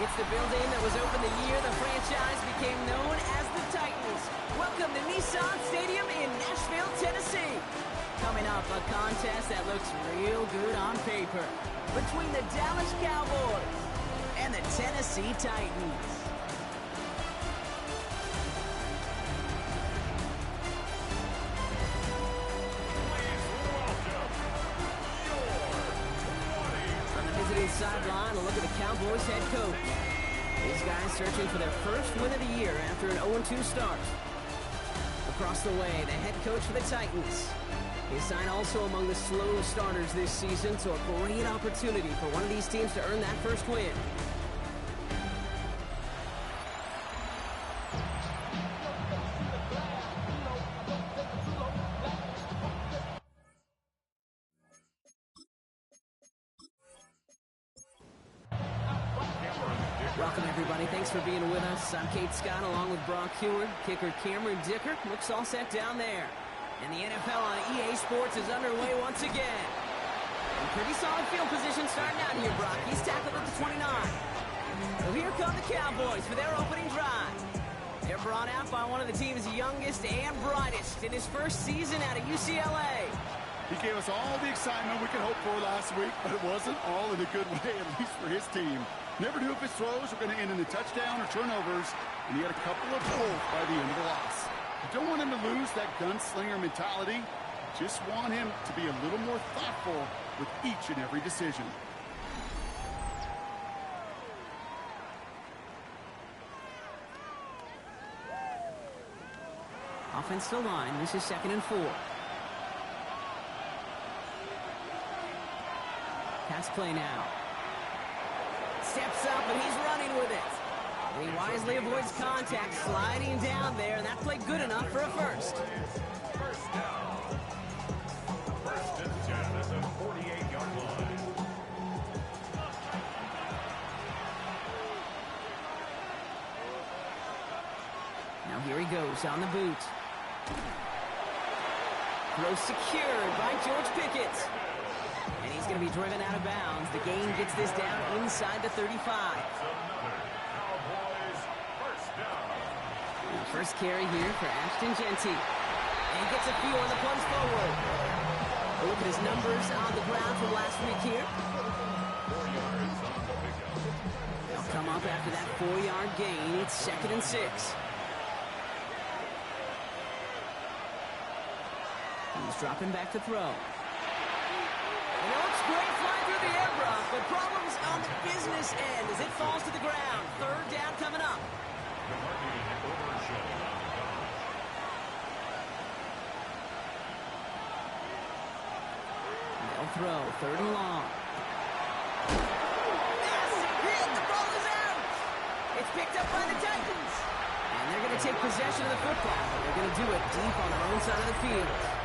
It's the building that was opened the year the franchise became known as the Titans. Welcome to Nissan Stadium in Nashville, Tennessee. Coming up, a contest that looks real good on paper between the Dallas Cowboys and the Tennessee Titans. Sideline, a look at the Cowboys head coach. These guys searching for their first win of the year after an 0-2 start. Across the way, the head coach for the Titans. His sign also among the slow starters this season, so a great opportunity for one of these teams to earn that first win. Welcome, everybody. Thanks for being with us. I'm Kate Scott along with Brock Heward. Kicker Cameron Dicker looks all set down there. And the NFL on EA Sports is underway once again. And pretty solid field position starting out here, Brock. He's tackled at the 29. So here come the Cowboys for their opening drive. They're brought out by one of the team's youngest and brightest in his first season out of UCLA. He gave us all the excitement we could hope for last week, but it wasn't all in a good way, at least for his team. Never knew if his throws were going to end in a touchdown or turnovers, and he had a couple of both by the end of the loss. You don't want him to lose that gunslinger mentality. Just want him to be a little more thoughtful with each and every decision. Offense to line. This is 2nd and 4. Pass play now. Steps up, and he's running with it. And he wisely avoids contact, sliding down there, and that played good enough for a first. First down. First and 10 at the 48-yard line. Now here he goes on the boot. Throw secured by George Pickett. And he's going to be driven out of bounds. The gain gets this down inside the 35. And first carry here for Ashton Genty. And he gets a few on the plunge forward. A look at his numbers on the ground from last week here. They'll come up after that 4-yard gain. It's 2nd and 6. He's dropping back to throw. It looks great flying through the air, Brock, but problems on the business end as it falls to the ground. 3rd down coming up. They'll throw. 3rd and long. Massive hit. The ball is out. It's picked up by the Titans. And they're going to take possession of the football. They're going to do it deep on their own side of the field.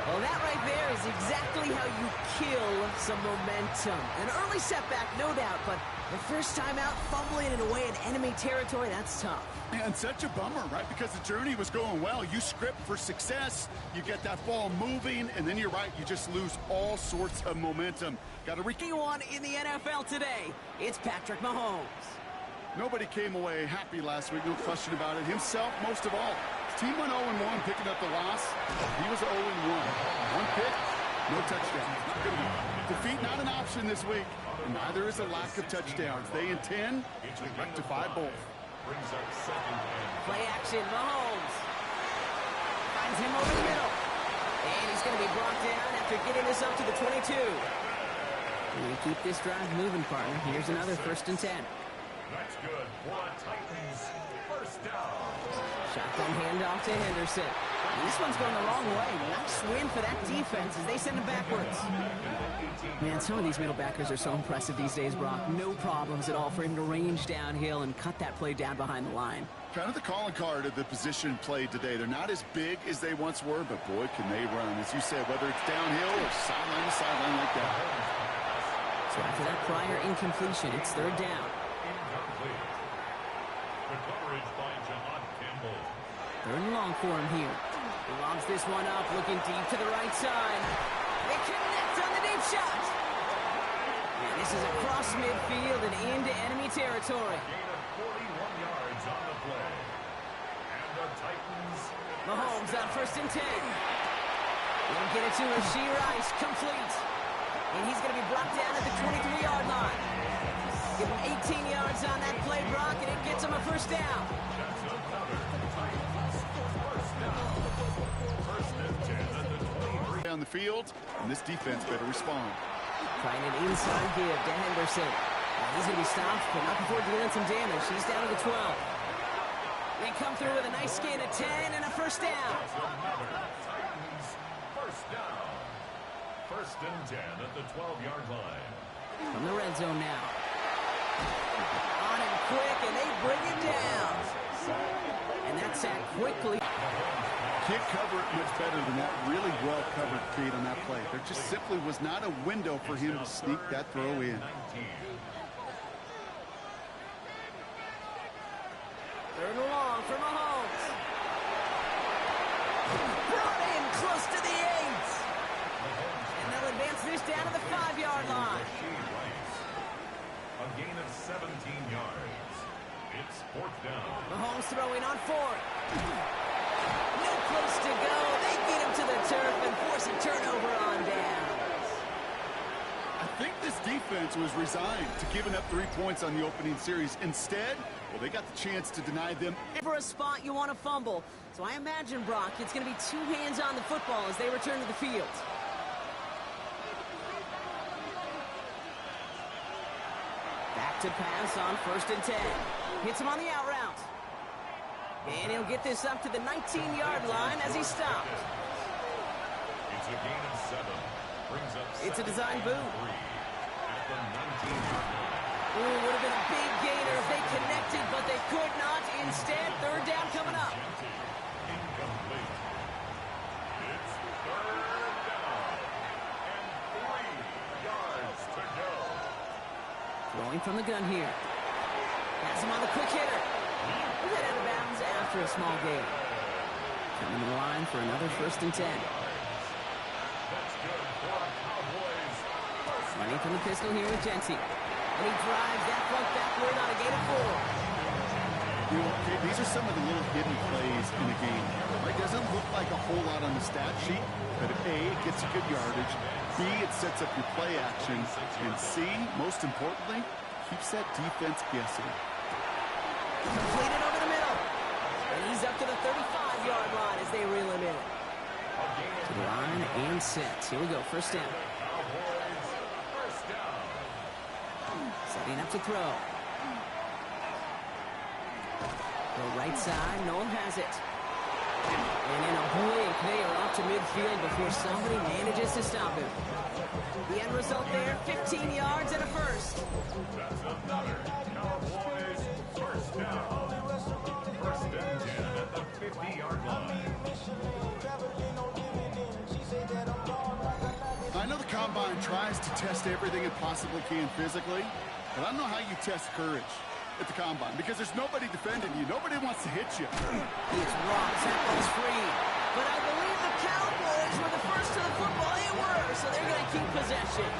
Well, that right there is exactly how you kill some momentum. An early setback, no doubt, but the first time out, fumbling it away in enemy territory, that's tough. And such a bummer, right? Because the journey was going well. You script for success, you get that ball moving, and then you're right, you just lose all sorts of momentum. Got to Anyone in the NFL today, it's Patrick Mahomes. Nobody came away happy last week, no question about it. Himself, most of all. Team went 0-1, picking up the loss. He was 0-1. 1 pick, no touchdown. Defeat not an option this week, and neither is a lack of touchdowns. They intend to rectify both. Play action, Mahomes. Finds him over the middle. And he's going to be brought down after getting this up to the 22. We keep this drive moving, partner. Here's another 1st and 10. That's good for a Titans first down. Shotgun handoff to Henderson. This one's going the wrong way. Nice win for that defense as they send it backwards. Man, some of these middle backers are so impressive these days, Brock. No problems at all for him to range downhill and cut that play down behind the line. Kind of the calling card of the position played today. They're not as big as they once were, but boy, can they run. As you said, whether it's downhill or sideline to sideline like that. So after that prior incompletion, it's 3rd down. Good coverage by John Campbell. 3rd and long for him here. He lobs this one up, looking deep to the right side. They connect on the deep shot. And This is across midfield and into enemy territory. Gain of 41 yards on the play. And the Titans... Mahomes on 1st and 10. He'll get it to Rashee Rice, complete. And he's going to be brought down at the 23-yard line. Give him 18 yards on that play, Brock, and it gets him a 1st down. That's another Titans 1st down. 1st and 10 at the 23. Down the field, and this defense better respond. Trying an inside give to Henderson. And he's going to be stopped, but not before dealing some damage. He's down to the 12. They come through with a nice gain of 10 and a 1st down. Titans 1st down. 1st and 10 at the 12-yard line. From the red zone now. On and quick, and they bring it down. And that's sacked quickly. Can't cover it much better than that. Really well covered, Kate, on that play. There just simply was not a window for him to sneak that throw in. 19. 3rd and long for Mahomes. Brought in close to the 8. And they'll advance this down to the 5-yard line. Rashee Rice. A gain of 17 yards. It's 4th down. Mahomes throwing on 4th. No place to go. They get him to the turf and force a turnover on downs. I think this defense was resigned to giving up 3 points on the opening series. Instead, well, they got the chance to deny them. For a spot, you want to fumble. So I imagine, Brock, it's going to be 2 hands on the football as they return to the field. Back to pass on 1st and 10. Hits him on the out route. And he'll get this up to the 19-yard line as he stopped. It's a gain of 7. Brings up It's a design boot. 3 at the 19-yard line. Ooh, would have been a big gainer if they connected, but they could not. Instead, 3rd down coming up. Incomplete. It's 3rd down. And 3 yards to go. Throwing from the gun here. Has him on the quick hitter. He'll get out of bounds after a small gain. Coming to the line for another 1st and 10. That's good for a Cowboys. Running from the pistol here with Genty. And he drives that front backward on a gain of 4. You know, okay, these are some of the little hidden plays in the game. It doesn't look like a whole lot on the stat sheet, but A, it gets you good yardage. B, it sets up your play action. And C, most importantly, keeps that defense guessing. Completed over the middle. And he's up to the 35-yard line as they reel him in. To the line and set. Here we go, 1st down. Cowboys 1st down. Setting up to throw. Go right side, Noel has it. And in a blink, they are off to midfield before somebody manages to stop him. The end result there, 15 yards and a 1st. That's another Cowboys 1st down. 1st and 10 at the 50-yard line. I know the Combine tries to test everything it possibly can physically, but I don't know how you test courage at the Combine because there's nobody defending you. Nobody wants to hit you. It's rocks, that ball's free. But I believe the Cowboys were the first to the football. They were, so they're going to keep possession.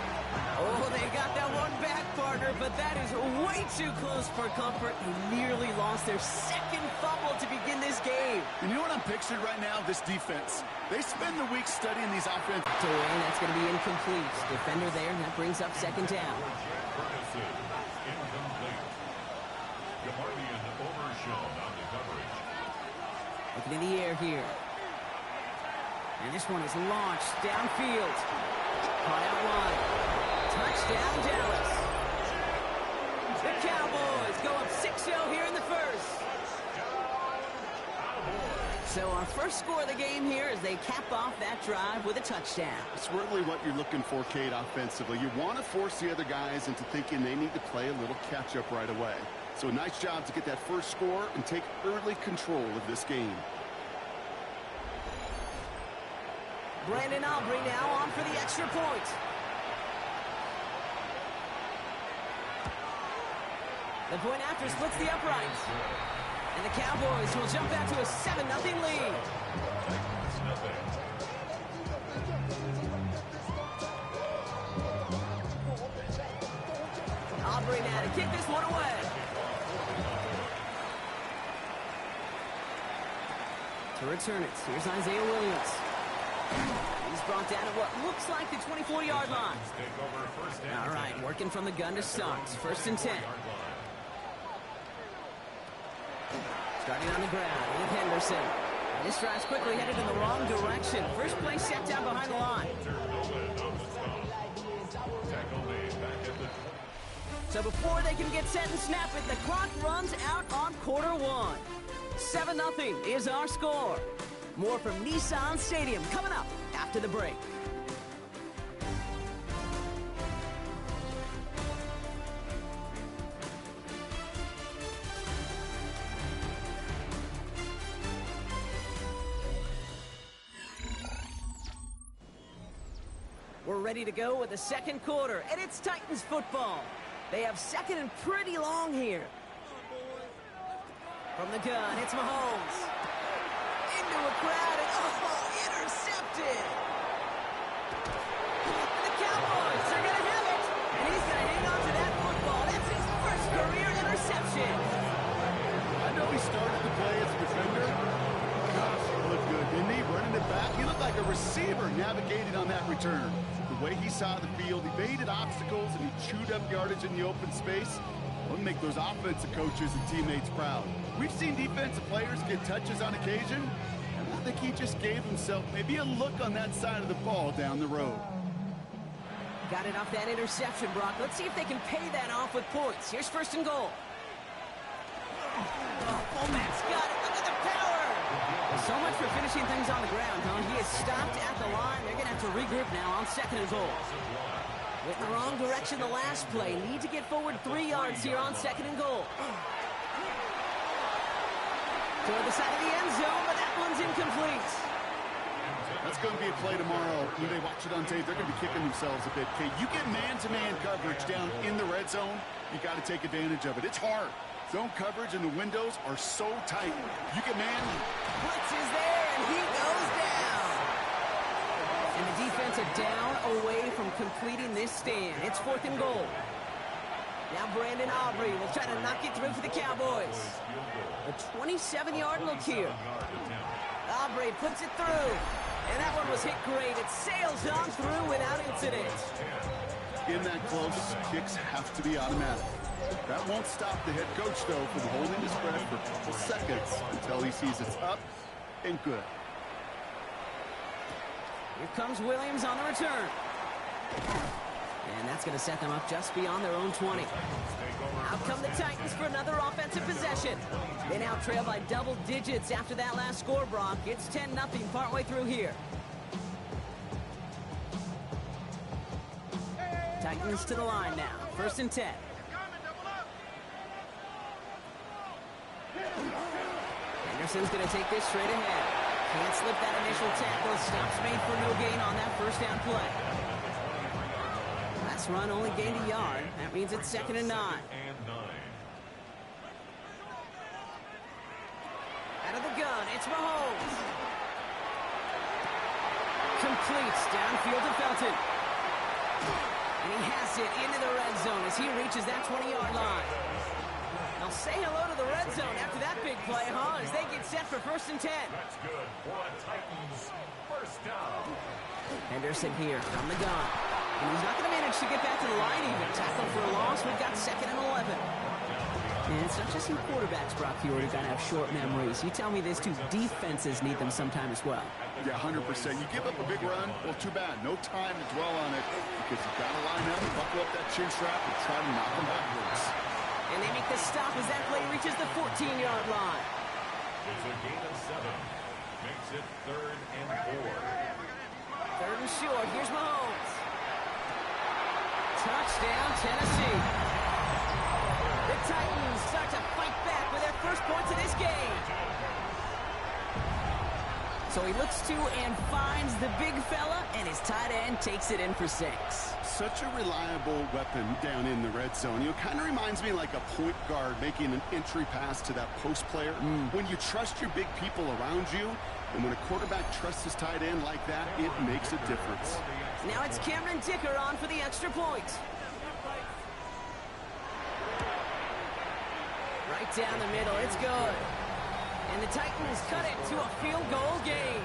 Oh, they got that one back, partner, but that is way too close for comfort. They nearly lost their 2nd fumble to begin this game. And you know what I'm picturing right now? This defense. They spend the week studying these offenses. That's going to be incomplete. Defender there, and that brings up 2nd down. Ferguson, incomplete. Gamardian overshown on the coverage. Looking in the air here. And this one is launched downfield. Caught out wide. Touchdown, Dallas. The Cowboys go up 6-0 here in the 1st. So our first score of the game here as they cap off that drive with a touchdown. It's really what you're looking for, Kate, offensively. You want to force the other guys into thinking they need to play a little catch-up right away. So a nice job to get that first score and take early control of this game. Brandon Aubrey now on for the extra point. The point after splits the uprights. And the Cowboys will jump back to a 7-0 lead. Aubrey now to kick this one away. To return it, here's Isaiah Williams. He's brought down at what looks like the 24-yard line. All right, working from the gun to start. 1st and 10. Starting on the ground with Henderson. This drive's quickly headed in the wrong direction. First play set down behind the line. So before they can get set and snap it, the clock runs out on quarter one. 7-0 is our score. More from Nissan Stadium coming up after the break. We're ready to go with the second quarter, and it's Titans football. They have second and pretty long here. From the gun, it's Mahomes. Into a crowd, and intercepted. The Cowboys are going to have it, and he's going to hang on to that football. That's his first career interception. I know he started the play as a defender. Gosh, he looked good, didn't he? Running it back, he looked like a receiver navigating on that return. The way he saw the field, he evaded obstacles, and he chewed up yardage in the open space. We'll make those offensive coaches and teammates proud. We've seen defensive players get touches on occasion, and I think he just gave himself maybe a look on that side of the ball down the road. Got it off that interception, Brock. Let's see if they can pay that off with points. Here's 1st and goal. Oh, Matt's got it. Look at the power. So much for finishing things on the ground, huh? He is stopped at the line. They're going to have to regroup now on 2nd and goal. Went in the wrong direction the last play. Need to get forward 3 yards here on 2nd and goal. Toward the side of the end zone, but that one's incomplete. That's going to be a play tomorrow. When they watch it on tape, they're going to be kicking themselves a bit. Okay, you get man-to-man coverage down in the red zone, you got to take advantage of it. It's hard. Zone coverage and the windows are so tight. You get man. Blitz is there, and he goes down. And the defense are down away from completing this stand. It's 4th and goal. Now Brandon Aubrey will try to knock it through for the Cowboys. A 27-yard look here. Aubrey puts it through. And that one was hit great. It sails on through without incident. In that close, kicks have to be automatic. That won't stop the head coach, though, from holding his breath for a couple seconds until he sees it's up and good. Here comes Williams on the return. And that's going to set them up just beyond their own 20. Out come the Titans for another offensive possession. They now trail by double digits after that last score, Brock. It's 10-0 partway through here. Titans to the line now. 1st and 10. Anderson's going to take this straight ahead. Can't slip that initial tackle. Stops made for no gain on that first down play. Last run only gained a yard. That means it's 2nd and 9. Out of the gun, it's Mahomes. Completes downfield to Felton. And he has it into the red zone as he reaches that 20-yard line. Now say hello to the red zone after that big play, huh? As they get set for 1st and 10. That's good for a Titans first down. Henderson here from the gun. And he's not going to manage to get back to the line even. Tackle for a loss. We've got 2nd and 11. And it's not just some quarterbacks, Brock, who are going to have short memories. You tell me these two defenses need them sometime as well. Yeah, 100%. You give up a big run, well, too bad. No time to dwell on it because you've got to line up and buckle up that chin strap and try to knock them backwards. And they make the stop as that play reaches the 14-yard line. It's a gain of 7. Makes it 3rd and 4. 3rd and short. Here's Mahomes. Touchdown, Tennessee. The Titans start to fight back with their first points of this game. So he looks to and finds the big fella, and his tight end takes it in for 6. Such a reliable weapon down in the red zone. You know, kind of reminds me like a point guard making an entry pass to that post player. When you trust your big people around you, and when a quarterback trusts his tight end like that, it makes a difference. Now it's Cameron Dicker on for the extra point. Right down the middle. It's good. And the Titans cut it to a field goal game.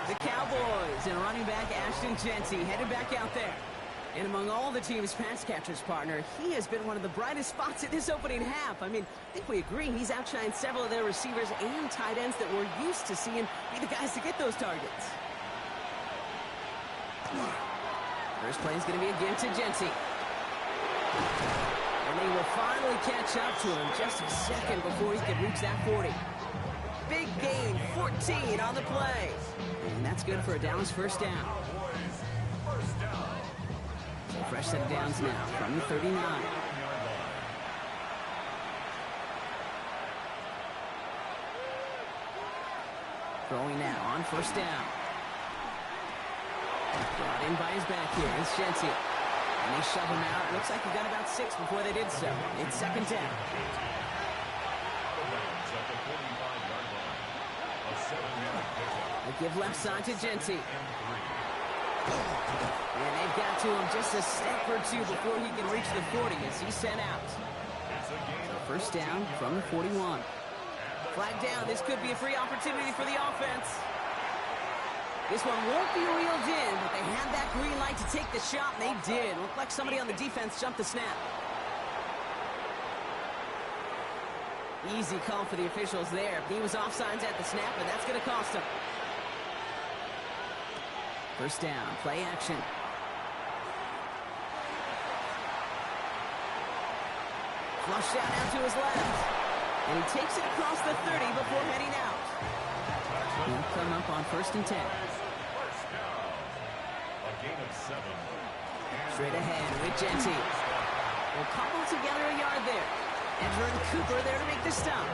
The Cowboys and running back Ashton Jeanty headed back out there. And among all the team's pass catchers, partner, he has been one of the brightest spots in this opening half. I mean, I think we agree he's outshined several of their receivers and tight ends that we're used to seeing be the guys to get those targets. First play is going to be again to Jeanty. And they will finally catch up to him just a second before he can reach that 40. Big gain, 14 on the play. And that's good for a Dallas first down. So fresh set of downs now from the 39. Throwing now on first down. Brought in by his back here. It's Jeanty. And they shove him out. Looks like he got about 6 before they did so. It's second down. They give left side to Jeanty. And they've got to him just a step or two before he can reach the 40 as he's sent out. So first down from the 41. Flag down. This could be a free opportunity for the offense. This one won't be reeled in, but they had that green light to take the shot, and they did. Looked like somebody on the defense jumped the snap. Easy call for the officials there. He was offsides at the snap, and that's going to cost him. First down, play action. Flush down out to his left. And he takes it across the 30 before heading out. He'll come up on first and 10. A gain of 7. Straight ahead with Jeanty. Will cobble together a yard there. And Jordan Cooper there to make the stop.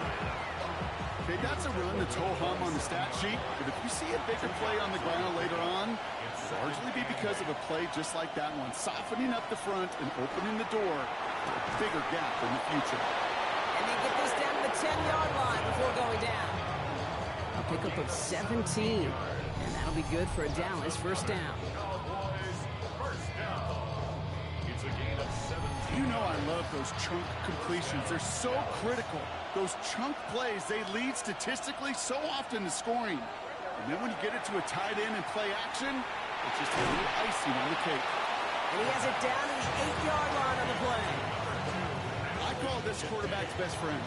Okay, that's a run that's ho-hum on the stat sheet, but if you see a bigger play on the ground later on, it'll largely be because of a play just like that one, softening up the front and opening the door for a bigger gap in the future. And they get this down to the 10-yard line before going down. A pickup of 17, and that'll be good for a Dallas first down. First down. It's a gain of 17. You know I love those chunk completions. They're so critical. Those chunk plays, they lead statistically so often to scoring. And then when you get it to a tight end and play action, it's just a little icing on the cake. And he has it down to the 8-yard line on the play. I call this quarterback's best friend.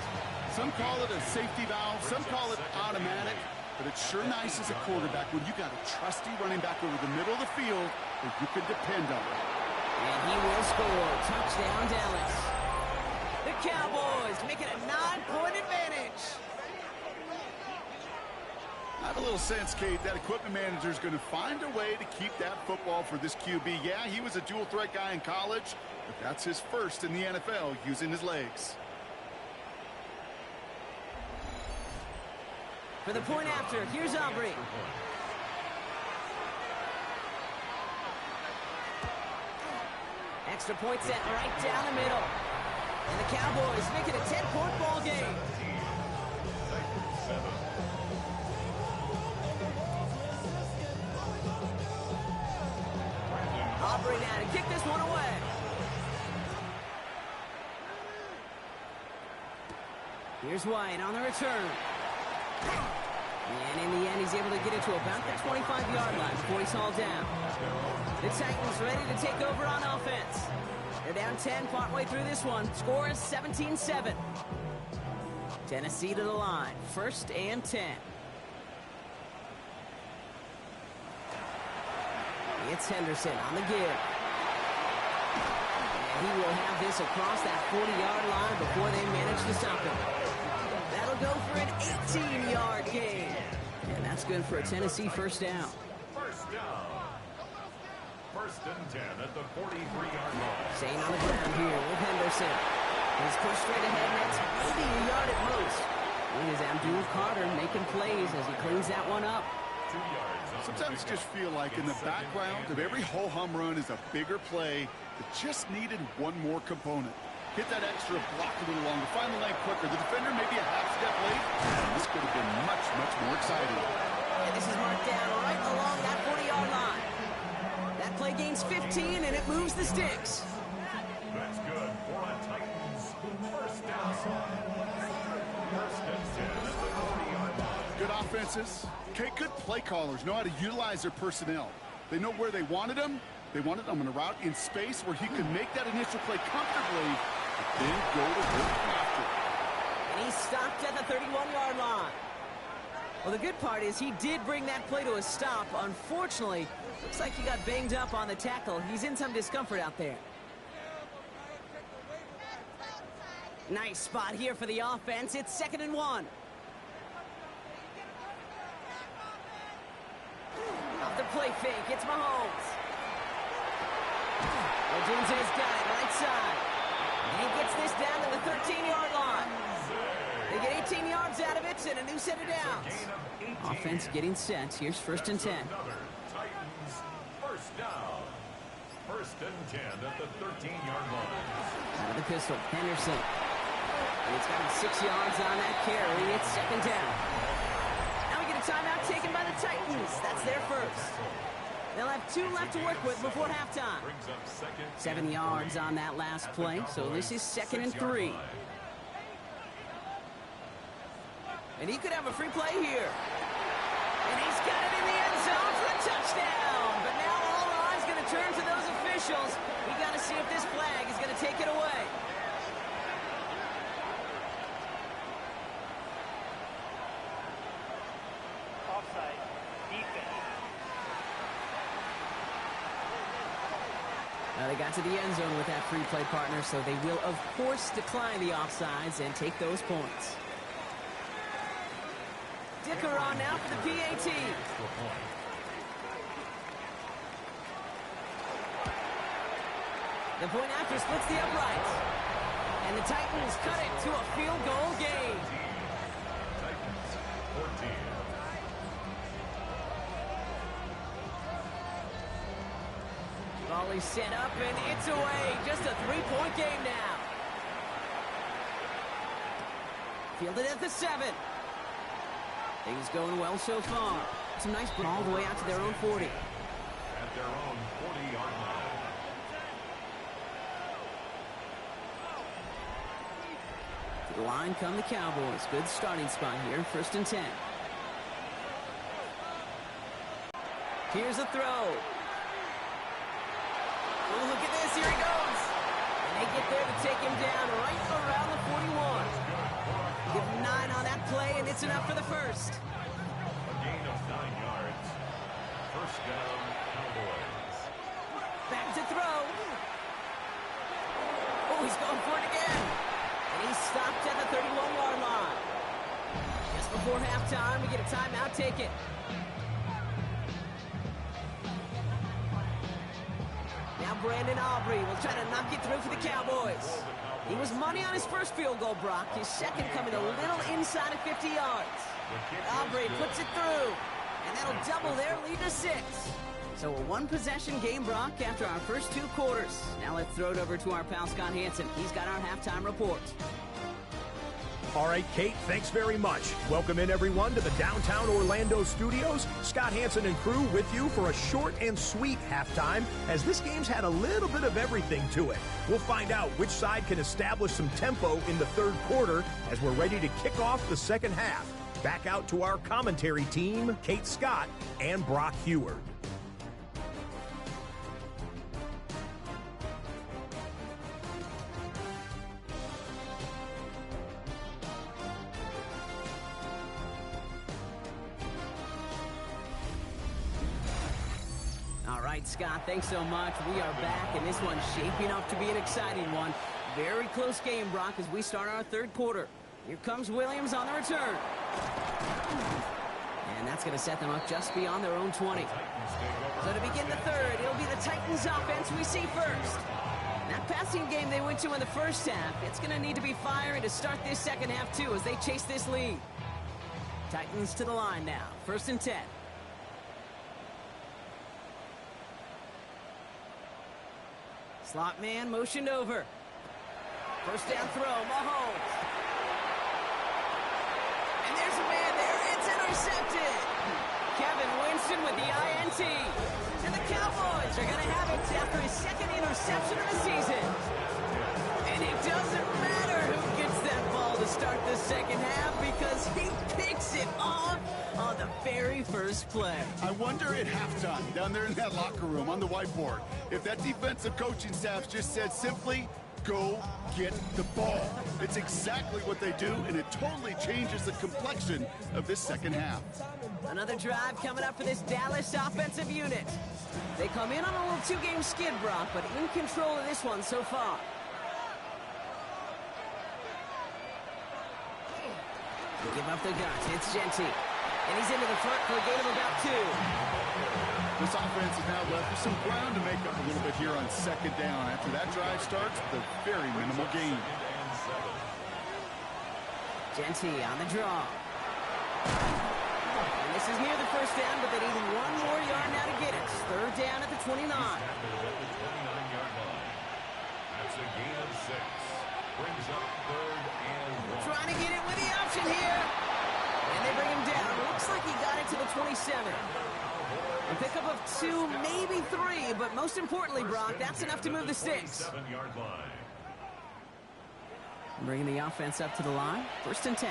Some call it a safety valve, some call it automatic, but it's sure nice as a quarterback when you got a trusty running back over the middle of the field that you can depend on. And he will score. Touchdown, Dallas. The Cowboys making a 9-point advantage. I have a little sense, Kate, that equipment manager is going to find a way to keep that football for this QB. Yeah, he was a dual-threat guy in college, but that's his first in the NFL using his legs. For the point after, here's Aubrey. Extra point set right down the middle. And the Cowboys make it a 10-point ball game. Aubrey now to kick this one away. Here's White on the return. And in the end, he's able to get it to about the 25-yard line before he's hauled down. The Titans ready to take over on offense. They're down 10 partway through this one. Score is 17-7. Tennessee to the line. First and 10. It's Henderson on the give. And he will have this across that 40-yard line before they manage to stop him. That'll go for an 18-yard gain. And that's good for a Tennessee first down. First down. First and 10 at the 43-yard line. Staying on the ground here with Henderson. He's pushed straight ahead, and that's maybe a yard at most. It is Abdul Carter making plays as he cleans that one up. 2 yards. Sometimes I just feel like in the background of every ho-hum run is a bigger play that just needed one more component. Hit that extra block a little longer, find the lane quicker. The defender may be a half step late. This could have been much, much more exciting. And this is marked down right along that 40-yard line. That play gains 15, and it moves the sticks. That's good. offenses, okay, good play callers know how to utilize their personnel. They know where they wanted them. They wanted them on a route in space where he could make that initial play comfortably, but then go to work after. And he stopped at the 31-yard line. Well, the good part is he did bring that play to a stop. Unfortunately, looks like he got banged up on the tackle. He's in some discomfort out there. Nice spot here for the offense. It's 2nd and 1. Off the play fake, it's Mahomes. Odunze's got it, right side. And he gets this down to the 13-yard line. They get 18 yards out of it and a new set of downs. Offense getting set. Here's 1st and 10. Titans first down. 1st and 10 at the 13-yard line. Out of the pistol, Henderson. And it's got him 6 yards on that carry. It's 2nd down. Now we get a timeout taken by the Titans. That's their first. They'll have 2 left to work with before halftime. 7 yards on that last play, so this is 2nd and 3. And he could have a free play here. And he's got it in the end zone for a touchdown. But now all eyes going to turn to those officials. We got to see if this flag is going to take it away. Offside. Defense. Now they got to the end zone with that free play partner, so they will, of course, decline the offsides and take those points. Dicker on now for the PAT. The point after splits the uprights. And the Titans cut it to a field goal game. Titans 14. Volley set up and it's away. Just a 3-point game now. Fielded at the 7. Things going well so far. Some nice ball all the way out to their own 40. At their own 40-yard line. To the line come the Cowboys. Good starting spot here. 1st and 10. Here's a throw. Oh, look at this. Here he goes. And they get there to take him down right around the 41. Give him 9 on that play, and it's enough for the first. A gain of 9 yards. First down, Cowboys. Back to throw. Oh, he's going for it again. And he's stopped at the 31-yard line. Just before halftime, we get a timeout taken. Now Brandon Aubrey will try to knock it through for the Cowboys. He was money on his first field goal, Brock. His second coming a little inside of 50 yards. Aubrey puts it through, and that'll double their lead to 6. So a one-possession game, Brock, after our first 2 quarters. Now let's throw it over to our pal Scott Hansen. He's got our halftime report. All right, Kate, thanks very much. Welcome in, everyone, to the downtown Orlando studios. Scott Hansen and crew with you for a short and sweet halftime, as this game's had a little bit of everything to it. We'll find out which side can establish some tempo in the 3rd quarter as we're ready to kick off the 2nd half. Back out to our commentary team, Kate Scott and Brock Heward. All right, Scott, thanks so much. We are back, and this one's shaping up to be an exciting one. Very close game, Brock, as we start our 3rd quarter. Here comes Williams on the return. And that's going to set them up just beyond their own 20. So to begin the 3rd, it'll be the Titans offense we see first. That passing game they went to in the first half, it's going to need to be firing to start this 2nd half, too, as they chase this lead. Titans to the line now. 1st and 10. Slot man motioned over. First down throw, Mahomes. And there's a man there. It's intercepted. Kevin Winston with the INT. And the Cowboys are going to have it after his 2nd interception of the season. And it doesn't matter who gets that ball to to start the second half because he picks it off on the very first play. I wonder at halftime, down there in that locker room on the whiteboard, if that defensive coaching staff just said simply, go get the ball. It's exactly what they do, and it totally changes the complexion of this second half. Another drive coming up for this Dallas offensive unit. They come in on a little two-game skid, Brock, but in control of this one so far. They give up the guns. It's Genty. And he's into the front for a gain of about 2. This offense is now left with some ground to make up a little bit here on second down. After that drive starts with a very minimal gain. Genty on the draw. And this is near the first down, but they need 1 more yard now to get it. Third down at the 29. That's a gain of 6. Brings up 3rd and 1. Trying to get it with the option here. And they bring him down. Looks like he got it to the 27. A pickup of 2, maybe 3, but most importantly, Brock, that's enough to move the sticks. 7-yard line. Bringing the offense up to the line. 1st and 10.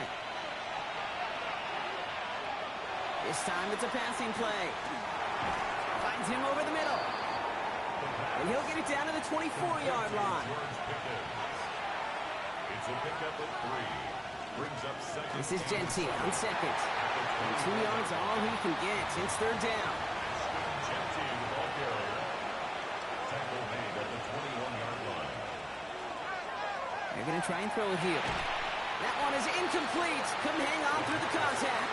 This time it's a passing play. Finds him over the middle. And he'll get it down to the 24-yard line. It's a pickup of 3. Brings up 2nd. This is Genty on 2nd. And 2 yards all he can get. It's 3rd down. Genty, the ball carrier. Tackle made at the 21-yard line. They're going to try and throw it here. That one is incomplete. Couldn't hang on through the contact.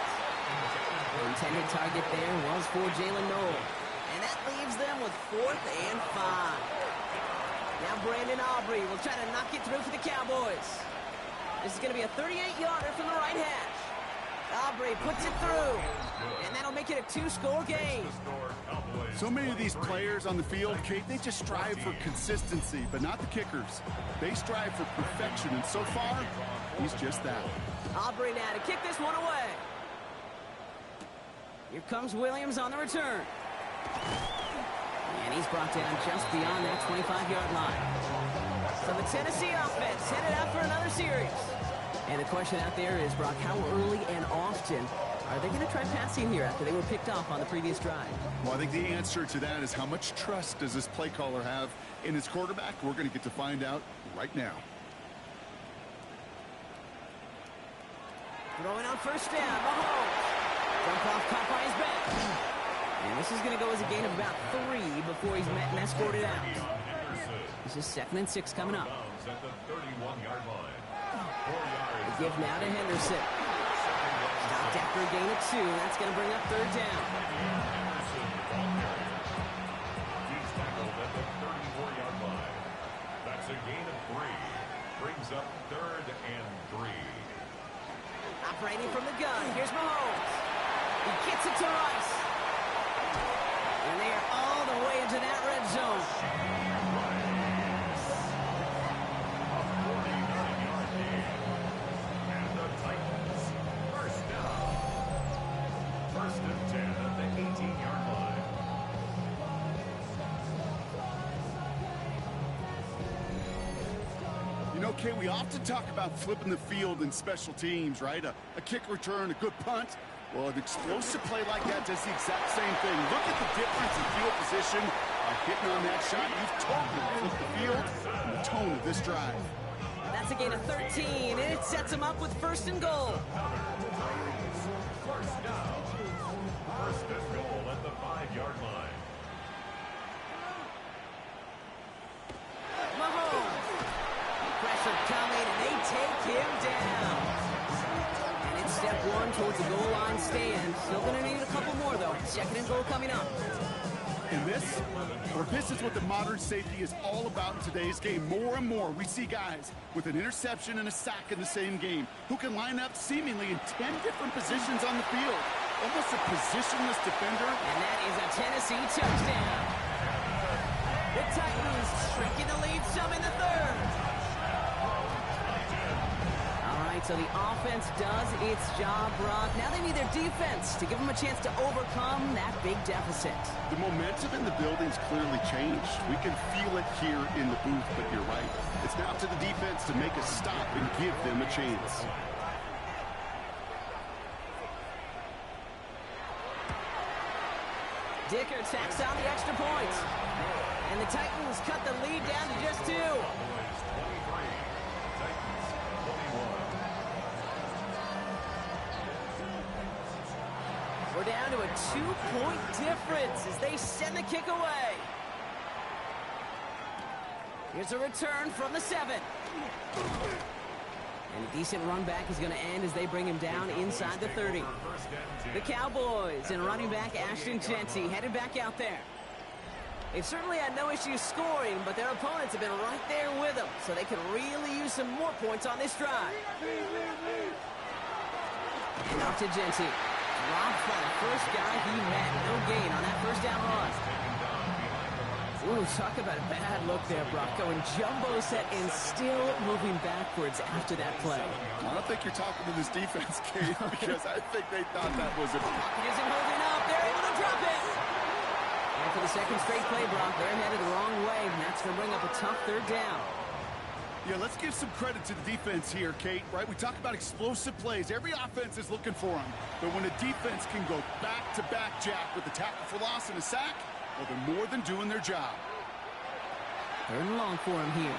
The intended target there was for Jalen Noel. And that leaves them with 4th and 5. Now Brandon Aubrey will try to knock it through for the Cowboys. This is going to be a 38-yarder from the right hash. Aubrey puts it through. And that'll make it a 2-score game. So many of these players on the field, Kate, they just strive for consistency, but not the kickers. They strive for perfection, and so far, he's just that. Aubrey now to kick this one away. Here comes Williams on the return. And he's brought down just beyond that 25-yard line. So the Tennessee offense headed out for another series. And the question out there is, Brock, how early and often are they going to try passing here after they were picked off on the previous drive? Well, I think the answer to that is how much trust does this play caller have in his quarterback? We're going to get to find out right now. Throwing on 1st down, Mahomes. Jump off caught by his back. And this is going to go as a gain of about 3 before he's met and escorted out. This is 2nd and 6 coming up. At the 31-yard line. 4 yards. The give now to Henderson. Stopped after a gain of 2. That's going to bring up 3rd down. He's tackled at the 34-yard line. That's a gain of 3. Brings up 3rd and 3. Operating from the gun. Here's Mahomes. He gets it to Rice. And they are all the way into that red zone. Okay, we often talk about flipping the field in special teams, right? A kick return, a good punt. Well, an explosive play like that does the exact same thing. Look at the difference in field position. By hitting on that shot, you've totally flipped the field and the tone of this drive. That's a gain of 13, and it sets him up with 1st and goal. First down. 1st and goal at the 5-yard line. Mahomes. Pressure coming, and they take him down. And it's step 1 towards the goal line stand. Still going to need a couple more, though. 2nd and goal coming up. And this is what the modern safety is all about in today's game. More and more, we see guys with an interception and a sack in the same game who can line up seemingly in 10 different positions on the field. Almost a positionless defender. And that is a Tennessee touchdown. The Titans shrinking the lead some in the 3rd. All right, So the offense does its job, Brock. Now they need their defense to give them a chance to overcome that big deficit. The momentum in the building's clearly changed. We can feel it here in the booth, but you're right. It's now to the defense to make a stop and give them a chance. Dicker tacks on the extra point. And the Titans cut the lead down to just 2. We're down to a 2-point difference as they send the kick away. Here's a return from the 7. And a decent run back is going to end as they bring him down inside the 30. The Cowboys and running back Ashton Jeanty headed back out there. They've certainly had no issues scoring, but their opponents have been right there with them, so they could really use some more points on this drive. And off to Jeanty. Dropped by the first guy he met. No gain on that first down run. Ooh, talk about a bad look there, Brock. Going jumbo set and still moving backwards after that play. I don't think you're talking to this defense, Kate, because I think they thought that was a... Pocket isn't holding up. They're able to drop it. And for the second straight play, Brock, they're headed the wrong way, and that's going to bring up a tough third down. Yeah, let's give some credit to the defense here, Kate, right? We talk about explosive plays. Every offense is looking for them. But when a defense can go back-to-back, Jack, with a tackle for loss and a sack, well, they're more than doing their job. 3rd and long for him here.